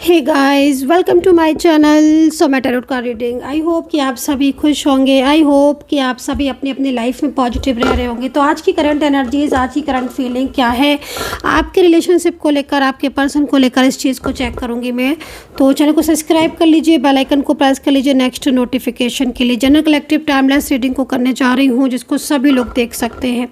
Hey guys, welcome to my channel Soma tarot card reading. I hope कि आप सभी खुश होंगे। आई होप कि आप सभी अपनी अपनी लाइफ में पॉजिटिव रह रहे होंगे। तो आज की करंट एनर्जीज, आज की करंट फीलिंग क्या है आपके रिलेशनशिप को लेकर, आपके पर्सन को लेकर, इस चीज़ को चेक करूंगी मैं। तो चैनल को सब्सक्राइब कर लीजिए, बेल आइकन को प्रेस कर लीजिए नेक्स्ट नोटिफिकेशन के लिए। जनरल कलेक्टिव टाइमलेस रीडिंग को करने जा रही हूँ, जिसको सभी लोग देख सकते हैं।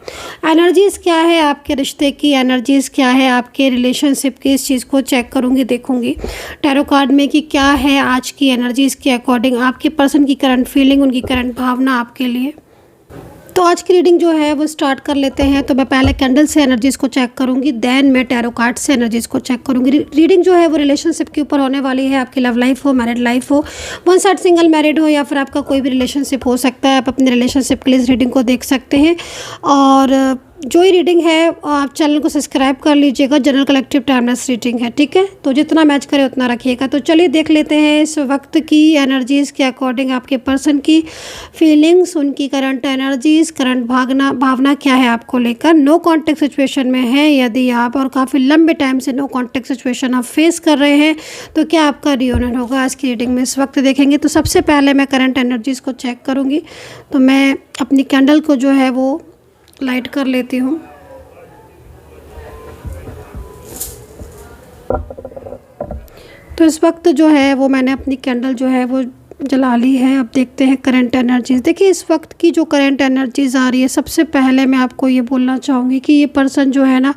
एनर्जीज़ क्या है आपके रिश्ते की, एनर्जीज़ क्या है आपके रिलेशनशिप की, इस चीज़ को चेक करूँगी, देखूँगी टैरो कार्ड में कि क्या है आज की एनर्जीज के अकॉर्डिंग आपके पर्सन की करंट फीलिंग, उनकी करंट भावना आपके लिए। तो आज की रीडिंग जो है वो स्टार्ट कर लेते हैं। तो मैं पहले कैंडल से एनर्जीज को चेक करूंगी, देन मैं टैरो कार्ड से एनर्जीज को चेक करूंगी। रीडिंग जो है वो रिलेशनशिप के ऊपर होने वाली है। आपकी लव लाइफ हो, मैरिड लाइफ हो, वन साइड सिंगल मैरिड हो, या फिर आपका कोई भी रिलेशनशिप हो सकता है। आप अपने रिलेशनशिप के लिए इस रीडिंग को देख सकते हैं। और जो ही रीडिंग है आप चैनल को सब्सक्राइब कर लीजिएगा। जनरल कलेक्टिव टाइमलेस रीडिंग है, ठीक है। तो जितना मैच करे उतना रखिएगा। तो चलिए देख लेते हैं इस वक्त की एनर्जीज़ के अकॉर्डिंग आपके पर्सन की फीलिंग्स, उनकी करंट एनर्जीज़, करंट भावना क्या है आपको लेकर। नो कॉन्टेक्ट सिचुएशन में है यदि आप, और काफ़ी लंबे टाइम से नो कॉन्टेक्ट सिचुएशन आप फेस कर रहे हैं, तो क्या आपका रियूनियन होगा आज की रीडिंग में इस वक्त देखेंगे। तो सबसे पहले मैं करंट एनर्जीज़ को चेक करूँगी। तो मैं अपनी कैंडल को जो है वो लाइट कर लेती हूँ। तो इस वक्त जो है वो मैंने अपनी कैंडल जो है वो जला ली है। अब देखते हैं करंट एनर्जीज। देखिए इस वक्त की जो करंट एनर्जीज आ रही है, सबसे पहले मैं आपको ये बोलना चाहूँगी कि ये पर्सन जो है ना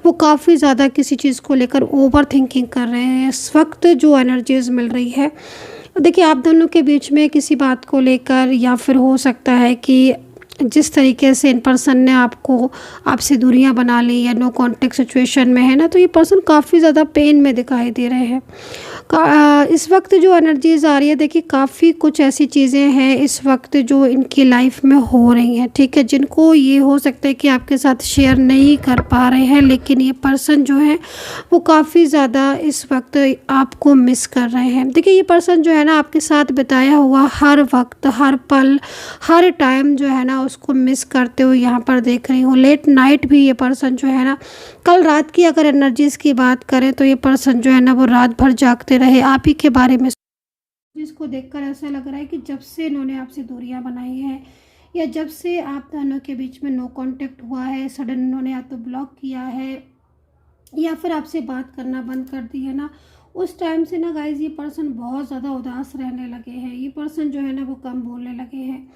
वो काफ़ी ज़्यादा किसी चीज़ को लेकर ओवर थिंकिंग कर रहे हैं। इस वक्त जो एनर्जीज मिल रही है, देखिए आप दोनों के बीच में किसी बात को लेकर, या फिर हो सकता है कि जिस तरीके से इन पर्सन ने आपसे दूरियां बना ली या नो कांटेक्ट सिचुएशन में है ना, तो ये पर्सन काफ़ी ज़्यादा पेन में दिखाई दे रहे हैं। इस वक्त जो एनर्जीज आ रही है, देखिए काफ़ी कुछ ऐसी चीज़ें हैं इस वक्त जो इनकी लाइफ में हो रही हैं, ठीक है, जिनको ये हो सकता है कि आपके साथ शेयर नहीं कर पा रहे हैं। लेकिन ये पर्सन जो है वो काफ़ी ज़्यादा इस वक्त आपको मिस कर रहे हैं। देखिए ये पर्सन जो है ना आपके साथ बिताया हुआ हर वक्त, हर पल, हर टाइम जो है ना उसको मिस करते हुए यहाँ पर देख रही हूँ। लेट नाइट भी ये पर्सन जो है ना, कल रात की अगर एनर्जीज़ की बात करें तो ये पर्सन जो है ना वो रात भर जागते रहे आप ही के बारे में। जिसको देखकर ऐसा लग रहा है कि जब से इन्होंने आपसे दूरियां बनाई हैं, या जब से आप दोनों के बीच में नो कांटेक्ट हुआ है, सडन इन्होंने या तो ब्लॉक किया है या फिर आपसे बात करना बंद कर दी है ना, उस टाइम से ना गाइज ये पर्सन बहुत ज़्यादा उदास रहने लगे हैं। ये पर्सन जो है ना वो कम बोलने लगे हैं।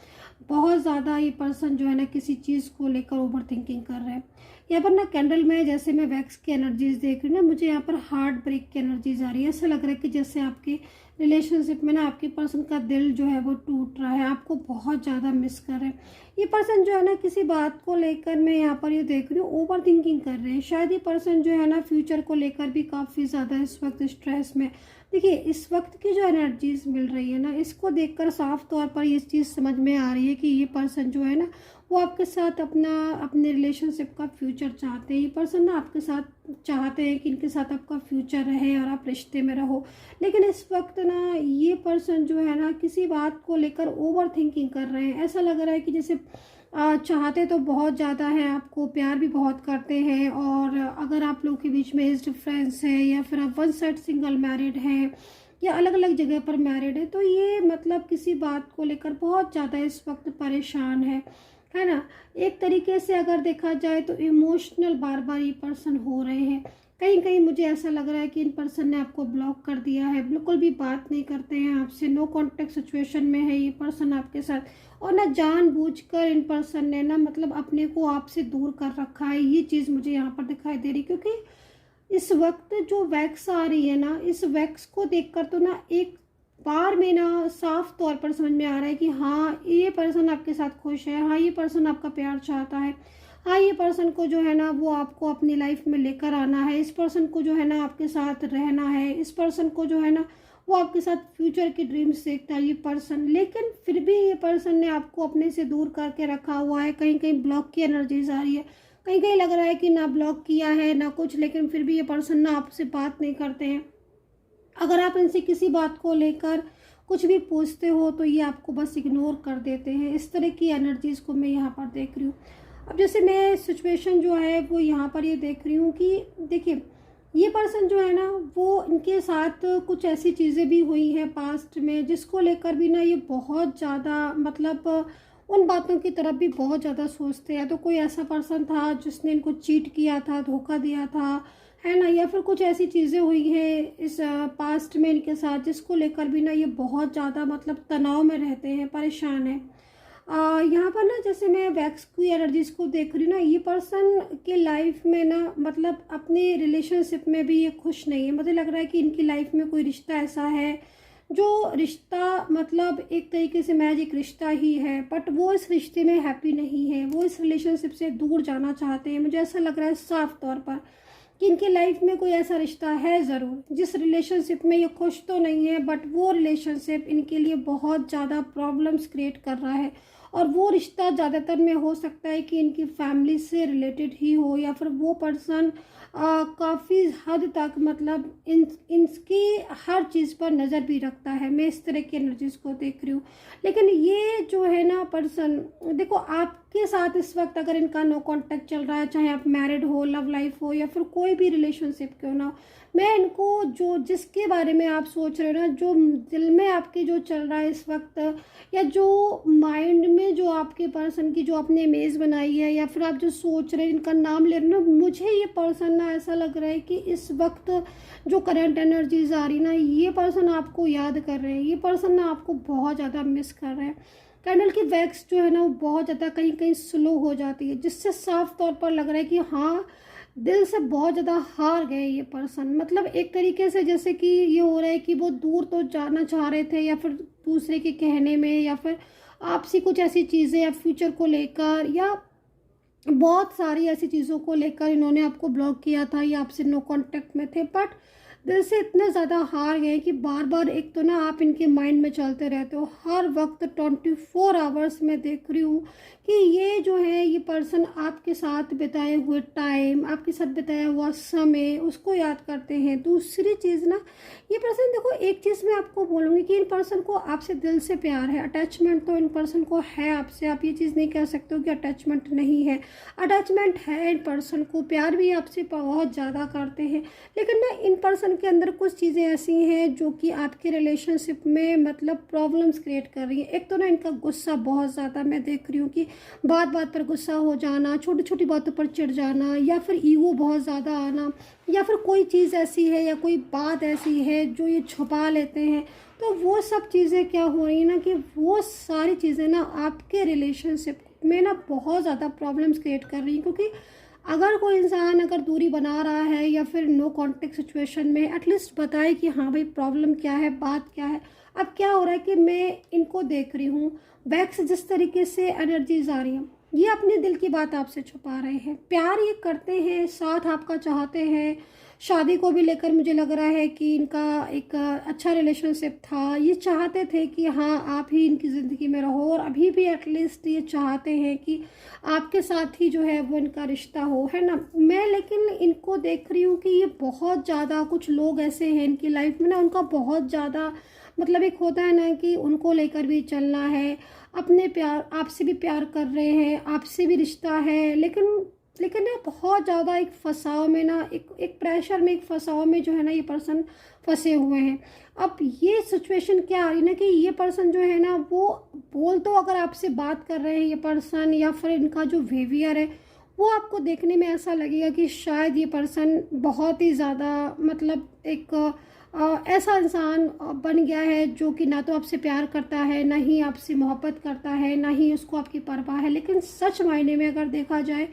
बहुत ज़्यादा ये पर्सन जो है ना किसी चीज़ को लेकर ओवर थिंकिंग कर रहे हैं। यहाँ पर ना कैंडल में जैसे मैं वैक्स की एनर्जीज देख रही हूँ ना, मुझे यहाँ पर हार्ट ब्रेक की एनर्जीज आ रही है। ऐसा लग रहा है कि जैसे आपके रिलेशनशिप में ना आपके पर्सन का दिल जो है वो टूट रहा है, आपको बहुत ज़्यादा मिस कर रहे हैं। ये पर्सन जो है ना किसी बात को लेकर, मैं यहाँ पर ये देख रही हूँ, ओवर थिंकिंग कर रहे हैं। शायद ये पर्सन जो है ना फ्यूचर को लेकर भी काफ़ी ज़्यादा इस वक्त स्ट्रेस में। देखिए इस वक्त की जो एनर्जीज मिल रही है ना, इसको देखकर साफ तौर पर ये चीज़ समझ में आ रही है कि ये पर्सन जो है ना वो आपके साथ अपने रिलेशनशिप का फ्यूचर चाहते हैं। ये पर्सन ना आपके साथ चाहते हैं कि इनके साथ आपका फ्यूचर रहे और आप रिश्ते में रहो। लेकिन इस वक्त ना ये पर्सन जो है ना किसी बात को लेकर ओवर थिंकिंग कर रहे हैं। ऐसा लग रहा है कि जैसे चाहते तो बहुत ज़्यादा है, आपको प्यार भी बहुत करते हैं, और अगर आप लोगों के बीच में एज डिफरेंस है, या फिर आप वन साइड सिंगल मैरिड हैं, या अलग अलग जगह पर मैरिड है, तो ये मतलब किसी बात को लेकर बहुत ज़्यादा इस वक्त परेशान है ना। एक तरीके से अगर देखा जाए तो इमोशनल बार बार ये पर्सन हो रहे हैं। कहीं कहीं मुझे ऐसा लग रहा है कि इन पर्सन ने आपको ब्लॉक कर दिया है, बिल्कुल भी बात नहीं करते हैं आपसे, नो कांटेक्ट सिचुएशन में है ये पर्सन आपके साथ, और ना जानबूझकर इन पर्सन ने ना मतलब अपने को आपसे दूर कर रखा है। ये चीज़ मुझे यहाँ पर दिखाई दे रही, क्योंकि इस वक्त जो वैक्स आ रही है ना, इस वैक्स को देखकर तो ना एक बार में ना साफ तौर पर समझ में आ रहा है कि हाँ ये पर्सन आपके साथ खुश है, हाँ ये पर्सन आपका प्यार चाहता है, हाँ ये पर्सन को जो है ना वो आपको अपनी लाइफ में लेकर आना है, इस पर्सन को जो है ना आपके साथ रहना है, इस पर्सन को जो है ना वो आपके साथ फ्यूचर की ड्रीम्स देखता है ये पर्सन। लेकिन फिर भी ये पर्सन ने आपको अपने से दूर करके रखा हुआ है। कहीं कहीं ब्लॉक की एनर्जीज आ रही है, कहीं कहीं लग रहा है कि ना ब्लॉक किया है ना कुछ, लेकिन फिर भी ये पर्सन ना आपसे बात नहीं करते हैं। अगर आप इनसे किसी बात को लेकर कुछ भी पूछते हो तो ये आपको बस इग्नोर कर देते हैं। इस तरह की एनर्जीज़ को मैं यहाँ पर देख रही हूँ। अब जैसे मैं सिचुएशन जो है वो यहाँ पर ये देख रही हूँ कि देखिए ये पर्सन जो है ना, वो इनके साथ कुछ ऐसी चीज़ें भी हुई हैं पास्ट में जिसको लेकर भी ना ये बहुत ज़्यादा मतलब उन बातों की तरफ भी बहुत ज़्यादा सोचते हैं। तो कोई ऐसा पर्सन था जिसने इनको चीट किया था, धोखा दिया था, है ना, या फिर कुछ ऐसी चीज़ें हुई हैं इस पास्ट में इनके साथ जिसको लेकर भी ना ये बहुत ज़्यादा मतलब तनाव में रहते हैं, परेशान हैं। यहाँ पर ना जैसे मैं वैक्स की एनर्जीज को देख रही हूँ ना, ये पर्सन के लाइफ में ना मतलब अपने रिलेशनशिप में भी ये खुश नहीं है। मुझे लग रहा है कि इनकी लाइफ में कोई रिश्ता ऐसा है जो रिश्ता मतलब एक तरीके से मैच एक रिश्ता ही है, बट वो इस रिश्ते में हैप्पी नहीं है, वो इस रिलेशनशिप से दूर जाना चाहते हैं। मुझे ऐसा लग रहा है साफ तौर पर कि इनकी लाइफ में कोई ऐसा रिश्ता है ज़रूर जिस रिलेशनशिप में ये खुश तो नहीं है, बट वो रिलेशनशिप इनके लिए बहुत ज़्यादा प्रॉब्लम्स क्रिएट कर रहा है। और वो रिश्ता ज़्यादातर में हो सकता है कि इनकी फैमिली से रिलेटेड ही हो, या फिर वो पर्सन काफ़ी हद तक मतलब इनकी हर चीज़ पर नज़र भी रखता है। मैं इस तरह की एनर्जीज को देख रही हूँ। लेकिन ये जो है ना पर्सन, देखो आपके साथ इस वक्त अगर इनका नो कांटेक्ट चल रहा है, चाहे आप मैरिड हो, लव लाइफ हो, या फिर कोई भी रिलेशनशिप क्यों ना हो, मैं इनको जो जिसके बारे में आप सोच रहे हो ना, जो दिल में आपके जो चल रहा है इस वक्त, या जो माइंड में जो आपके पर्सन की जो आपने इमेज बनाई है, या फिर आप जो सोच रहे हैं, इनका नाम ले रहे हो ना, मुझे ये पर्सन ना ऐसा लग रहा है कि इस वक्त जो करंट एनर्जीज आ रही ना, ये पर्सन आपको याद कर रहे हैं, ये पर्सन ना आपको बहुत ज़्यादा मिस कर रहे हैं। कैंडल की वैक्स जो है ना वो बहुत ज़्यादा कहीं कहीं स्लो हो जाती है, जिससे साफ तौर पर लग रहा है कि हाँ, दिल से बहुत ज़्यादा हार गए ये पर्सन। मतलब एक तरीके से जैसे कि ये हो रहा है कि वो दूर तो जाना चाह रहे थे, या फिर दूसरे के कहने में, या फिर आपसी कुछ ऐसी चीज़ें या फ्यूचर को लेकर, या बहुत सारी ऐसी चीज़ों को लेकर इन्होंने आपको ब्लॉक किया था या आपसे नो कांटेक्ट में थे, बट दिल से इतने ज़्यादा हार गए कि बार बार, एक तो ना आप इनके माइंड में चलते रहते हो हर वक्त, 24 आवर्स में देख रही हूँ कि ये जो है ये पर्सन आपके साथ बिताए हुए टाइम, आपके साथ बिताया हुआ समय, उसको याद करते हैं। दूसरी चीज़ ना, ये पर्सन, देखो एक चीज़ मैं आपको बोलूँगी कि इन पर्सन को आपसे दिल से प्यार है, अटैचमेंट तो इन पर्सन को है आपसे। आप ये चीज़ नहीं कह सकते हो कि अटैचमेंट नहीं है, अटैचमेंट है इन पर्सन को, प्यार भी आपसे बहुत ज़्यादा करते हैं। लेकिन ना इन पर्सन के अंदर कुछ चीज़ें ऐसी हैं जो कि आपके रिलेशनशिप में मतलब प्रॉब्लम्स क्रिएट कर रही हैं। एक तो ना इनका गुस्सा बहुत ज़्यादा मैं देख रही हूँ कि बात बात पर गुस्सा हो जाना, छोटी छोटी बातों पर चिढ़ जाना, या फिर ईगो बहुत ज़्यादा आना, या फिर कोई चीज़ ऐसी है या कोई बात ऐसी है जो ये छुपा लेते हैं। तो वो सब चीज़ें क्या हो रही है ना, कि वो सारी चीज़ें ना आपके रिलेशनशिप में ना बहुत ज़्यादा प्रॉब्लम्स क्रिएट कर रही हैं। क्योंकि अगर कोई इंसान अगर दूरी बना रहा है या फिर नो कांटेक्ट सिचुएशन में, एटलीस्ट बताए कि हाँ भाई प्रॉब्लम क्या है, बात क्या है। अब क्या हो रहा है कि मैं इनको देख रही हूँ, वैक्स जिस तरीके से एनर्जीज आ रही हैं, ये अपने दिल की बात आपसे छुपा रहे हैं। प्यार ये करते हैं, साथ आपका चाहते हैं, शादी को भी लेकर मुझे लग रहा है कि इनका एक अच्छा रिलेशनशिप था। ये चाहते थे कि हाँ आप ही इनकी ज़िंदगी में रहो, और अभी भी एटलीस्ट ये चाहते हैं कि आपके साथ ही जो है वो इनका रिश्ता हो, है ना। मैं लेकिन इनको देख रही हूँ कि ये बहुत ज़्यादा, कुछ लोग ऐसे हैं इनकी लाइफ में ना, उनका बहुत ज़्यादा मतलब एक होता है ना कि उनको लेकर भी चलना है, अपने प्यार, आपसे भी प्यार कर रहे हैं, आपसे भी रिश्ता है, लेकिन ना बहुत ज़्यादा एक फंसाव में ना, एक प्रेशर में, एक फंसाव में जो है ना ये पर्सन फंसे हुए हैं। अब ये सिचुएशन क्या आ रही है ना, कि ये पर्सन जो है ना वो बोल तो अगर आपसे बात कर रहे हैं ये पर्सन, या फिर इनका जो बिहेवियर है वो आपको देखने में ऐसा लगेगा कि शायद ये पर्सन बहुत ही ज़्यादा मतलब एक ऐसा इंसान बन गया है जो कि ना तो आपसे प्यार करता है, ना ही आपसे मोहब्बत करता है, ना ही उसको आपकी परवाह है। लेकिन सच मायने में अगर देखा जाए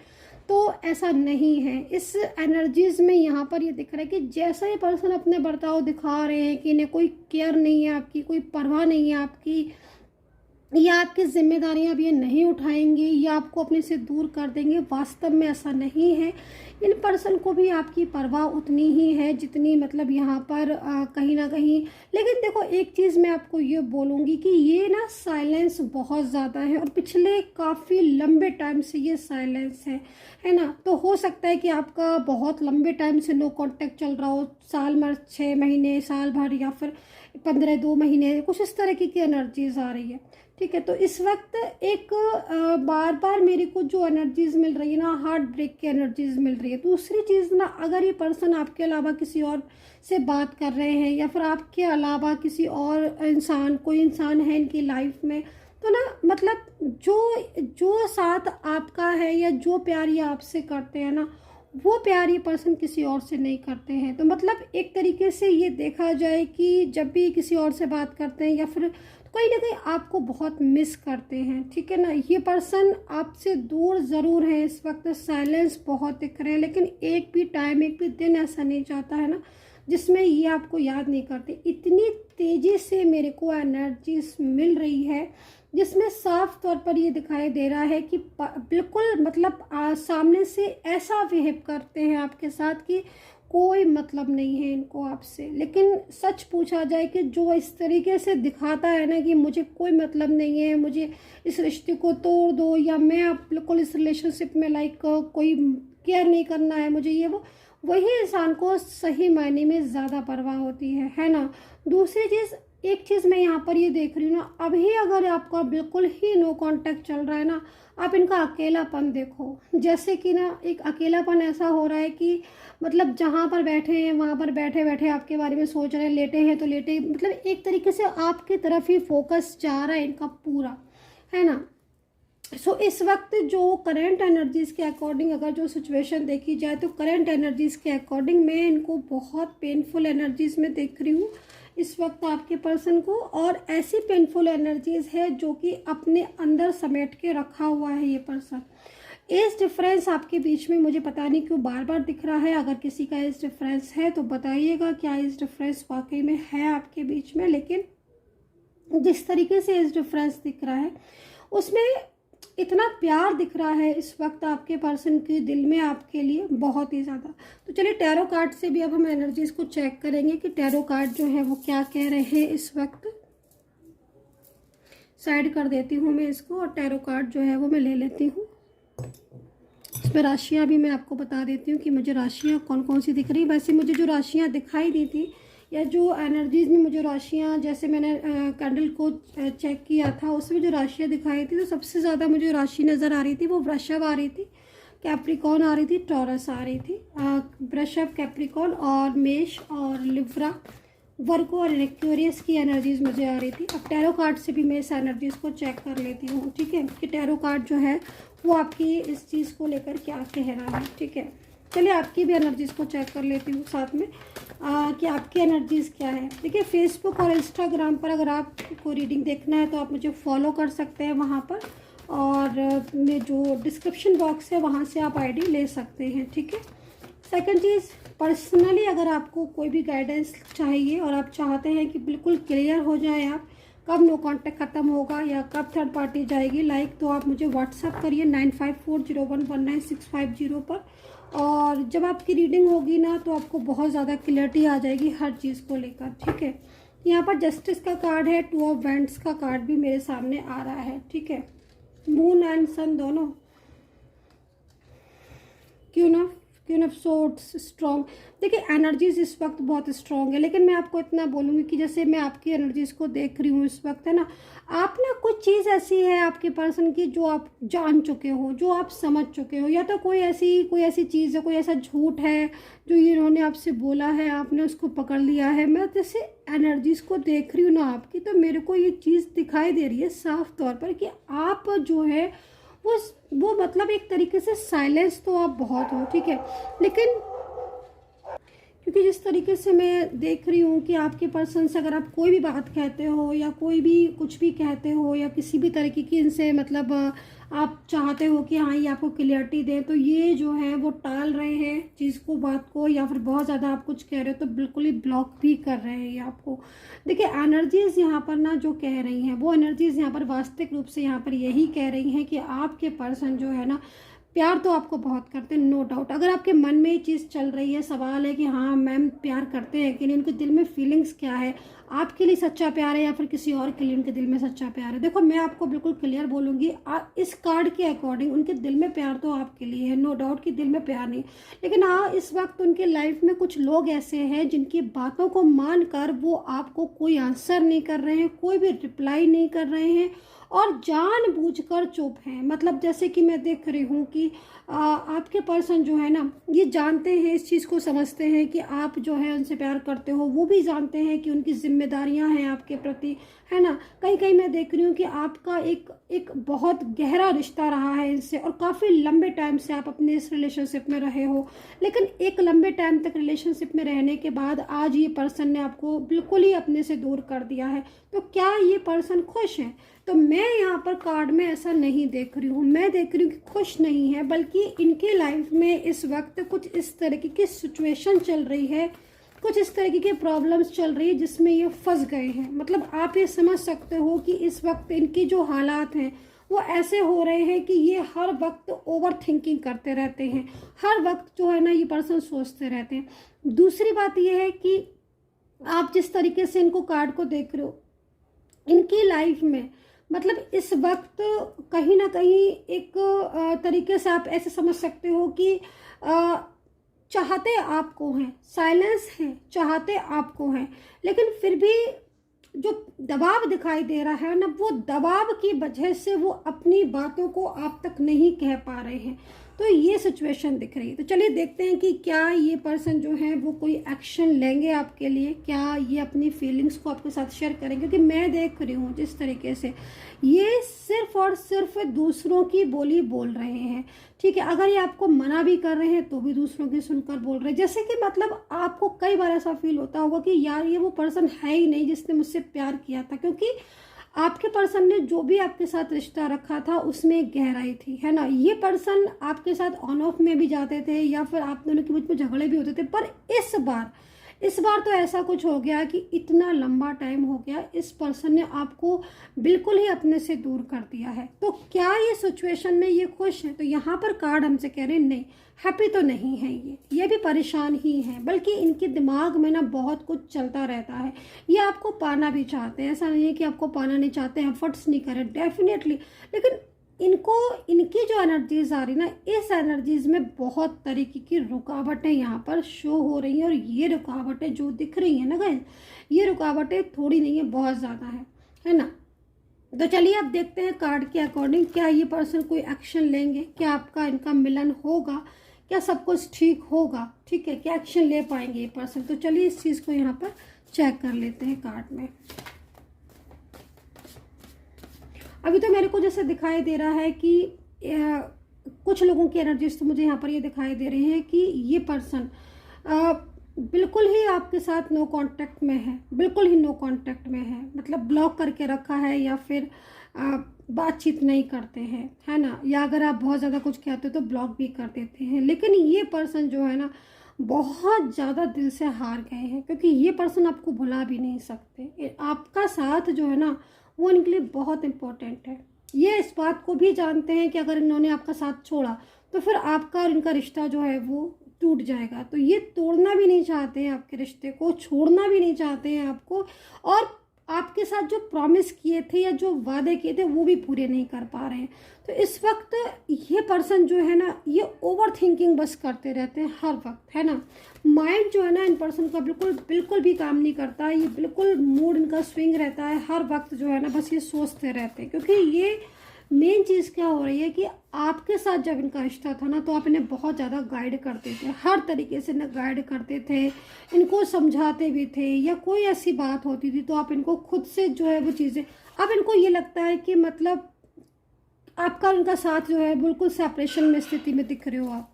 तो ऐसा नहीं है। इस एनर्जीज में यहाँ पर ये दिख रहा है कि जैसा ये पर्सन अपने बर्ताव दिखा रहे हैं कि इन्हें कोई केयर नहीं है आपकी, कोई परवाह नहीं है आपकी, या आपकी जिम्मेदारियां भी ये नहीं उठाएंगे, या आपको अपने से दूर कर देंगे, वास्तव में ऐसा नहीं है। इन पर्सन को भी आपकी परवाह उतनी ही है जितनी मतलब यहाँ पर कहीं ना कहीं। लेकिन देखो एक चीज़ मैं आपको ये बोलूँगी कि ये ना साइलेंस बहुत ज़्यादा है, और पिछले काफ़ी लंबे टाइम से ये साइलेंस है ना। तो हो सकता है कि आपका बहुत लंबे टाइम से नो कांटेक्ट चल रहा हो, साल भर, 6 महीने, साल भर, या फिर 15 2 महीने, कुछ इस तरह की एनर्जीज आ रही है। ठीक है, तो इस वक्त एक बार बार मेरे को जो एनर्जीज मिल रही है ना, हार्ट ब्रेक की एनर्जीज मिल रही है। दूसरी चीज़ ना, अगर ये पर्सन आपके अलावा किसी और से बात कर रहे हैं या फिर आपके अलावा किसी और इंसान, कोई इंसान है इनकी लाइफ में, तो ना मतलब जो जो साथ आपका है या जो प्यार ये आपसे करते हैं ना, वो प्यार ये पर्सन किसी और से नहीं करते हैं। तो मतलब एक तरीके से ये देखा जाए कि जब भी किसी और से बात करते हैं या फिर तो कहीं ना कहीं आपको बहुत मिस करते हैं। ठीक है ना, ये पर्सन आपसे दूर ज़रूर है इस वक्त, साइलेंस बहुत दिख रहे हैं, लेकिन एक भी टाइम, एक भी दिन ऐसा नहीं जाता है ना जिसमें ये आपको याद नहीं करते। इतनी तेज़ी से मेरे को एनर्जीज मिल रही है जिसमें साफ तौर पर ये दिखाई दे रहा है कि बिल्कुल मतलब सामने से ऐसा बिहेव करते हैं आपके साथ कि कोई मतलब नहीं है इनको आपसे। लेकिन सच पूछा जाए कि जो इस तरीके से दिखाता है ना कि मुझे कोई मतलब नहीं है, मुझे इस रिश्ते को तोड़ दो, या मैं अब बिल्कुल इस रिलेशनशिप में लाइक कोई केयर नहीं करना है मुझे, ये वो, वही इंसान को सही मायने में ज़्यादा परवाह होती है ना। दूसरी चीज़, एक चीज़ मैं यहाँ पर ये देख रही हूँ ना, अभी अगर आपका बिल्कुल ही नो कांटेक्ट चल रहा है ना, आप इनका अकेलापन देखो। जैसे कि ना एक अकेलापन ऐसा हो रहा है कि मतलब जहाँ पर बैठे हैं वहाँ पर बैठे बैठे आपके बारे में सोच रहे हैं, लेटे हैं तो लेटे, मतलब एक तरीके से आपकी तरफ ही फोकस जा रहा है इनका पूरा, है ना। सो इस वक्त जो करंट एनर्जीज के अकॉर्डिंग अगर जो सिचुएशन देखी जाए, तो करंट एनर्जीज के अकॉर्डिंग मैं इनको बहुत पेनफुल एनर्जीज में देख रही हूँ इस वक्त आपके पर्सन को। और ऐसी पेनफुल एनर्जीज है जो कि अपने अंदर समेट के रखा हुआ है ये पर्सन। एज डिफरेंस आपके बीच में मुझे पता नहीं क्यों बार बार दिख रहा है। अगर किसी का एज डिफरेंस है तो बताइएगा क्या एज डिफरेंस वाकई में है आपके बीच में। लेकिन जिस तरीके से एज डिफरेंस दिख रहा है उसमें इतना प्यार दिख रहा है इस वक्त आपके पर्सन के दिल में आपके लिए, बहुत ही ज़्यादा। तो चलिए टैरो कार्ड से भी अब हम एनर्जीज को चेक करेंगे कि टैरो कार्ड जो है वो क्या कह रहे हैं इस वक्त। साइड कर देती हूँ मैं इसको और टैरो कार्ड जो है वो मैं ले लेती हूँ। इसमें राशियाँ भी मैं आपको बता देती हूँ कि मुझे राशियाँ कौन कौन सी दिख रही। वैसे मुझे जो राशियाँ दिखाई दी थी या जो एनर्जीज में मुझे राशियाँ, जैसे मैंने कैंडल को चेक किया था उसमें जो राशियाँ दिखाई थी, तो सबसे ज़्यादा मुझे राशि नज़र आ रही थी वो वृषभ आ रही थी, कैप्रिकॉन आ रही थी, टॉरस आ रही थी। वृषभ, कैप्रिकॉन और मेष और लिब्रा, वर्गो और एक्वेरियस की एनर्जीज मुझे आ रही थी। अब टैरो कार्ड से भी मैं इस एनर्जीज को चेक कर लेती हूँ। ठीक है, कि टैरो कार्ड जो है वो आपकी इस चीज़ को लेकर क्या कह रहा है। ठीक है, चलिए आपकी भी एनर्जीज को चेक कर लेती हूँ साथ में कि आपकी एनर्जीज क्या है। देखिए फेसबुक और इंस्टाग्राम पर अगर आपको रीडिंग देखना है तो आप मुझे फॉलो कर सकते हैं वहाँ पर, और मैं जो डिस्क्रिप्शन बॉक्स है वहाँ से आप आईडी ले सकते हैं। ठीक है, सेकंड चीज़, पर्सनली अगर आपको कोई भी गाइडेंस चाहिए और आप चाहते हैं कि बिल्कुल क्लियर हो जाए आप कब नो कांटेक्ट ख़त्म होगा या कब थर्ड पार्टी जाएगी लाइक, तो आप मुझे व्हाट्सअप करिए 9540119650 पर। और जब आपकी रीडिंग होगी ना तो आपको बहुत ज़्यादा क्लियरिटी आ जाएगी हर चीज़ को लेकर। ठीक है, यहाँ पर जस्टिस का कार्ड है, 2 ऑफ वैंड्स का कार्ड भी मेरे सामने आ रहा है। ठीक है, मून एंड सन दोनों, क्वीन ऑफ सोर्ड्स स्ट्रॉन्ग। देखिए एनर्जीज इस वक्त बहुत स्ट्रॉन्ग है, लेकिन मैं आपको इतना बोलूँगी कि जैसे मैं आपकी एनर्जीज को देख रही हूँ इस वक्त, है ना, आप ना कुछ चीज़ ऐसी है आपके पर्सन की जो आप जान चुके हो, जो आप समझ चुके हो, या तो कोई ऐसी चीज़ है, कोई ऐसा झूठ है जो इन्होंने आपसे बोला है, आपने उसको पकड़ लिया है। मैं जैसे एनर्जीज को देख रही हूँ ना आपकी, तो मेरे को ये चीज़ दिखाई दे रही है साफ तौर पर कि आप जो है वो मतलब एक तरीके से साइलेंस तो आप बहुत हो। ठीक है, लेकिन क्योंकि जिस तरीके से मैं देख रही हूँ कि आपके पर्सन से अगर आप कोई भी बात कहते हो या कोई भी कुछ भी कहते हो या किसी भी तरीके की इनसे मतलब आप चाहते हो कि हाँ ये आपको क्लियरिटी दें, तो ये जो है वो टाल रहे हैं चीज़ को, बात को, या फिर बहुत ज़्यादा आप कुछ कह रहे हो तो बिल्कुल ही ब्लॉक भी कर रहे हैं ये आपको। देखिए एनर्जीज यहाँ पर ना जो कह रही हैं वो एनर्जीज यहाँ पर वास्तविक रूप से यहाँ पर यही कह रही हैं कि आपके पर्सन जो है ना प्यार तो आपको बहुत करते हैं, नो डाउट। अगर आपके मन में ये चीज़ चल रही है, सवाल है कि हाँ मैम प्यार करते हैं कि नहीं, उनके दिल में फीलिंग्स क्या है, आपके लिए सच्चा प्यार है या फिर किसी और के लिए उनके दिल में सच्चा प्यार है। देखो मैं आपको बिल्कुल क्लियर बोलूँगी, इस कार्ड के अकॉर्डिंग उनके दिल में प्यार तो आपके लिए है, नो डाउट कि दिल में प्यार नहीं। लेकिन हाँ, इस वक्त उनके लाइफ में कुछ लोग ऐसे हैं जिनकी बातों को मानकर वो आपको कोई आंसर नहीं कर रहे हैं, कोई भी रिप्लाई नहीं कर रहे हैं और जानबूझकर चुप हैं। मतलब जैसे कि मैं देख रही हूँ कि आपके पर्सन जो है ना, ये जानते हैं, इस चीज़ को समझते हैं कि आप जो है उनसे प्यार करते हो, वो भी जानते हैं कि उनकी जिम्मेदारियां हैं आपके प्रति, है ना। कहीं कहीं मैं देख रही हूँ कि आपका एक बहुत गहरा रिश्ता रहा है इनसे और काफ़ी लंबे टाइम से आप अपने इस रिलेशनशिप में रहे हो। लेकिन एक लंबे टाइम तक रिलेशनशिप में रहने के बाद आज ये पर्सन ने आपको बिल्कुल ही अपने से दूर कर दिया है। तो क्या ये पर्सन खुश है? तो मैं यहाँ पर कार्ड में ऐसा नहीं देख रही हूँ। मैं देख रही हूँ कि खुश नहीं है, बल्कि इनके लाइफ में इस वक्त कुछ इस तरीके की सिचुएशन चल रही है, कुछ इस तरीके के प्रॉब्लम्स चल रही है जिसमें ये फंस गए हैं। मतलब आप ये समझ सकते हो कि इस वक्त इनकी जो हालात हैं वो ऐसे हो रहे हैं कि ये हर वक्त ओवर थिंकिंग करते रहते हैं, हर वक्त जो है ना ये पर्सन सोचते रहते हैं। दूसरी बात ये है कि आप जिस तरीके से इनको कार्ड को देख रहे हो, इनकी लाइफ में मतलब इस वक्त कहीं ना कहीं एक तरीके से आप ऐसे समझ सकते हो कि चाहते आपको हैं, साइलेंस है, चाहते आपको हैं, लेकिन फिर भी जो दबाव दिखाई दे रहा है ना, वो दबाव की वजह से वो अपनी बातों को आप तक नहीं कह पा रहे हैं। तो ये सिचुएशन दिख रही है। तो चलिए देखते हैं कि क्या ये पर्सन जो है वो कोई एक्शन लेंगे आपके लिए, क्या ये अपनी फीलिंग्स को आपके साथ शेयर करेंगे। क्योंकि मैं देख रही हूँ जिस तरीके से ये सिर्फ और सिर्फ दूसरों की बोली बोल रहे हैं, ठीक है। अगर ये आपको मना भी कर रहे हैं तो भी दूसरों की सुनकर बोल रहे हैं। जैसे कि मतलब आपको कई बार ऐसा फील होता होगा कि यार ये वो पर्सन है ही नहीं जिसने मुझसे प्यार किया था, क्योंकि आपके पर्सन ने जो भी आपके साथ रिश्ता रखा था उसमें एक गहराई थी, है ना। ये पर्सन आपके साथ ऑन ऑफ में भी जाते थे या फिर आप दोनों के बीच में झगड़े भी होते थे, पर इस बार तो ऐसा कुछ हो गया कि इतना लंबा टाइम हो गया, इस पर्सन ने आपको बिल्कुल ही अपने से दूर कर दिया है। तो क्या ये सिचुएशन में ये खुश है? तो यहाँ पर कार्ड हमसे कह रहे हैं नहीं, हैप्पी तो नहीं है, ये भी परेशान ही है, बल्कि इनके दिमाग में ना बहुत कुछ चलता रहता है। ये आपको पाना भी चाहते हैं, ऐसा नहीं है कि आपको पाना नहीं चाहते, एफर्ट्स नहीं करें डेफिनेटली, लेकिन इनको इनकी जो एनर्जीज आ रही ना, इस एनर्जीज में बहुत तरीके की रुकावटें यहाँ पर शो हो रही हैं। और ये रुकावटें जो दिख रही हैं ना गाइस, ये रुकावटें थोड़ी नहीं है, बहुत ज़्यादा है ना। तो चलिए अब देखते हैं कार्ड के अकॉर्डिंग क्या ये पर्सन कोई एक्शन लेंगे, क्या आपका इनका मिलन होगा, क्या सब कुछ ठीक होगा, ठीक है, क्या एक्शन ले पाएंगे ये पर्सन। तो चलिए इस चीज़ को यहाँ पर चेक कर लेते हैं कार्ड में। अभी तो मेरे को जैसे दिखाई दे रहा है कि कुछ लोगों की एनर्जीज तो मुझे यहाँ पर ये दिखाई दे रही है कि ये पर्सन बिल्कुल ही आपके साथ नो कांटेक्ट में है, बिल्कुल ही नो कांटेक्ट में है। मतलब ब्लॉक करके रखा है या फिर बातचीत नहीं करते हैं, है ना, या अगर आप बहुत ज़्यादा कुछ कहते हो तो ब्लॉक भी कर देते हैं। लेकिन ये पर्सन जो है ना बहुत ज़्यादा दिल से हार गए हैं, क्योंकि ये पर्सन आपको भुला भी नहीं सकते। आपका साथ जो है ना वो इनके लिए बहुत इम्पोर्टेंट है। ये इस बात को भी जानते हैं कि अगर इन्होंने आपका साथ छोड़ा तो फिर आपका और इनका रिश्ता जो है वो टूट जाएगा। तो ये तोड़ना भी नहीं चाहते हैं आपके रिश्ते को, छोड़ना भी नहीं चाहते हैं आपको, और आपके साथ जो प्रॉमिस किए थे या जो वादे किए थे वो भी पूरे नहीं कर पा रहे हैं। तो इस वक्त ये पर्सन जो है ना ये ओवर थिंकिंग बस करते रहते हैं हर वक्त, है ना। माइंड जो है ना इन पर्सन का बिल्कुल भी काम नहीं करता, ये बिल्कुल मूड इनका स्विंग रहता है हर वक्त जो है ना, बस ये सोचते रहते हैं। क्योंकि ये मेन चीज़ क्या हो रही है कि आपके साथ जब इनका रिश्ता था ना तो आप इन्हें बहुत ज़्यादा गाइड करते थे, हर तरीके से ना गाइड करते थे, इनको समझाते भी थे, या कोई ऐसी बात होती थी तो आप इनको खुद से जो है वो चीज़ें, अब इनको ये लगता है कि मतलब आपका उनका साथ जो है बिल्कुल सेपरेशन में स्थिति में दिख रहे हो आप,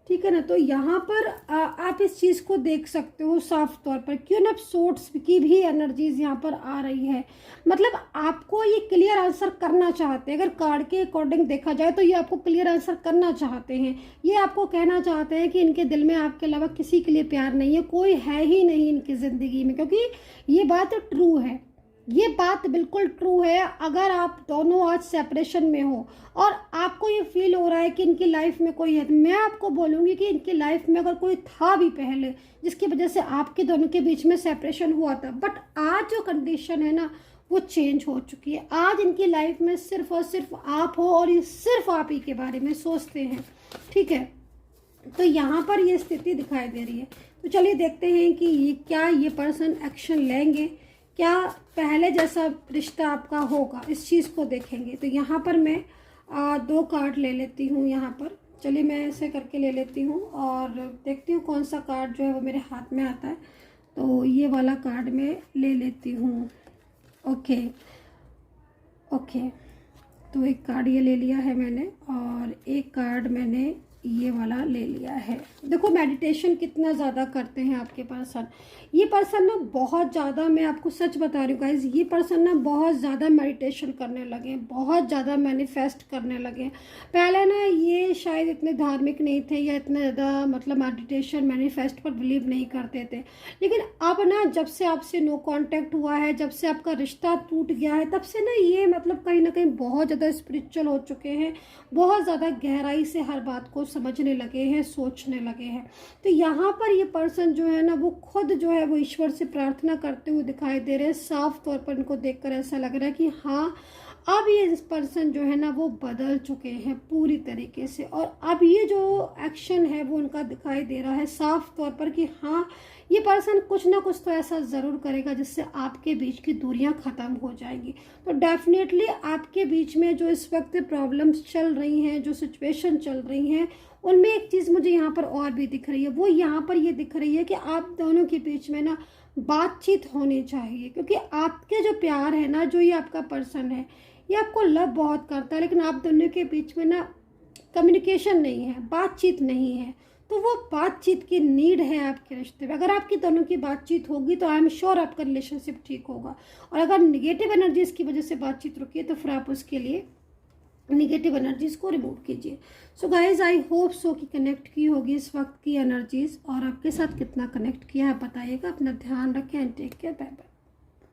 ठीक है ना। तो यहाँ पर आप इस चीज़ को देख सकते हो साफ तौर पर, क्यों ना सोर्स की भी एनर्जीज यहाँ पर आ रही है। मतलब आपको ये क्लियर आंसर करना चाहते हैं, अगर कार्ड के अकॉर्डिंग देखा जाए तो ये आपको क्लियर आंसर करना चाहते हैं। ये आपको कहना चाहते हैं कि इनके दिल में आपके अलावा किसी के लिए प्यार नहीं है, कोई है ही नहीं इनकी ज़िंदगी में, क्योंकि ये बात ट्रू है। ये बात बिल्कुल ट्रू है। अगर आप दोनों आज सेपरेशन में हो और आपको ये फील हो रहा है कि इनकी लाइफ में कोई है, तो मैं आपको बोलूँगी कि इनकी लाइफ में अगर कोई था भी पहले जिसकी वजह से आपके दोनों के बीच में सेपरेशन हुआ था, बट आज जो कंडीशन है ना वो चेंज हो चुकी है। आज इनकी लाइफ में सिर्फ और सिर्फ आप हो और ये सिर्फ आप ही के बारे में सोचते हैं, ठीक है। तो यहाँ पर ये स्थिति दिखाई दे रही है। तो चलिए देखते हैं कि ये पर्सन एक्शन लेंगे, क्या पहले जैसा रिश्ता आपका होगा, इस चीज़ को देखेंगे। तो यहाँ पर मैं 2 कार्ड ले लेती हूँ। यहाँ पर चलिए मैं ऐसे करके ले लेती हूँ और देखती हूँ कौन सा कार्ड जो है वो मेरे हाथ में आता है। तो ये वाला कार्ड मैं ले लेती हूँ। ओके, तो एक कार्ड ये ले लिया है मैंने और एक कार्ड मैंने ये वाला ले लिया है। देखो मेडिटेशन कितना ज़्यादा करते हैं आपके पर्सन। ये पर्सन ना बहुत ज़्यादा, मैं आपको सच बता रही हूँ गाइज, ये पर्सन ना बहुत ज़्यादा मेडिटेशन करने लगे, बहुत ज़्यादा मैनिफेस्ट करने लगे। पहले ना ये शायद इतने धार्मिक नहीं थे या इतना ज़्यादा मतलब मेडिटेशन मैनिफेस्ट पर बिलीव नहीं करते थे, लेकिन अब ना जब से आपसे नो कांटेक्ट हुआ है, जब से आपका रिश्ता टूट गया है, तब से ना ये मतलब कहीं ना कहीं बहुत ज़्यादा स्पिरिचुअल हो चुके हैं, बहुत ज़्यादा गहराई से हर बात को समझने लगे हैं, सोचने लगे हैं। तो यहाँ पर ये पर्सन जो है ना वो खुद जो है वो ईश्वर से प्रार्थना करते हुए दिखाई दे रहे हैं। साफ तौर पर इनको देखकर ऐसा लग रहा है कि हाँ अब ये पर्सन जो है ना वो बदल चुके हैं पूरी तरीके से, और अब ये जो एक्शन है वो उनका दिखाई दे रहा है साफ तौर पर कि हाँ ये पर्सन कुछ ना कुछ तो ऐसा ज़रूर करेगा जिससे आपके बीच की दूरियां ख़त्म हो जाएंगी। तो डेफिनेटली आपके बीच में जो इस वक्त प्रॉब्लम्स चल रही हैं, जो सिचुएशन चल रही हैं, उनमें एक चीज़ मुझे यहाँ पर और भी दिख रही है। वो यहाँ पर ये दिख रही है कि आप दोनों के बीच में ना बातचीत होनी चाहिए, क्योंकि आपके जो प्यार है ना, जो ये आपका पर्सन है ये आपको लव बहुत करता है, लेकिन आप दोनों के बीच में ना कम्युनिकेशन नहीं है, बातचीत नहीं है। तो वो बातचीत की नीड है आपके रिश्ते में। अगर आपकी दोनों की बातचीत होगी तो आई एम श्योर आपका रिलेशनशिप ठीक होगा। और अगर निगेटिव एनर्जीज की वजह से बातचीत रुकी है तो फिर आप उसके लिए निगेटिव एनर्जीज को रिमूव कीजिए। So guys I hope so कि कनेक्ट की होगी इस वक्त की एनर्जीज, और आपके साथ कितना कनेक्ट किया है बताइएगा। अपना ध्यान रखें and take care, bye bye.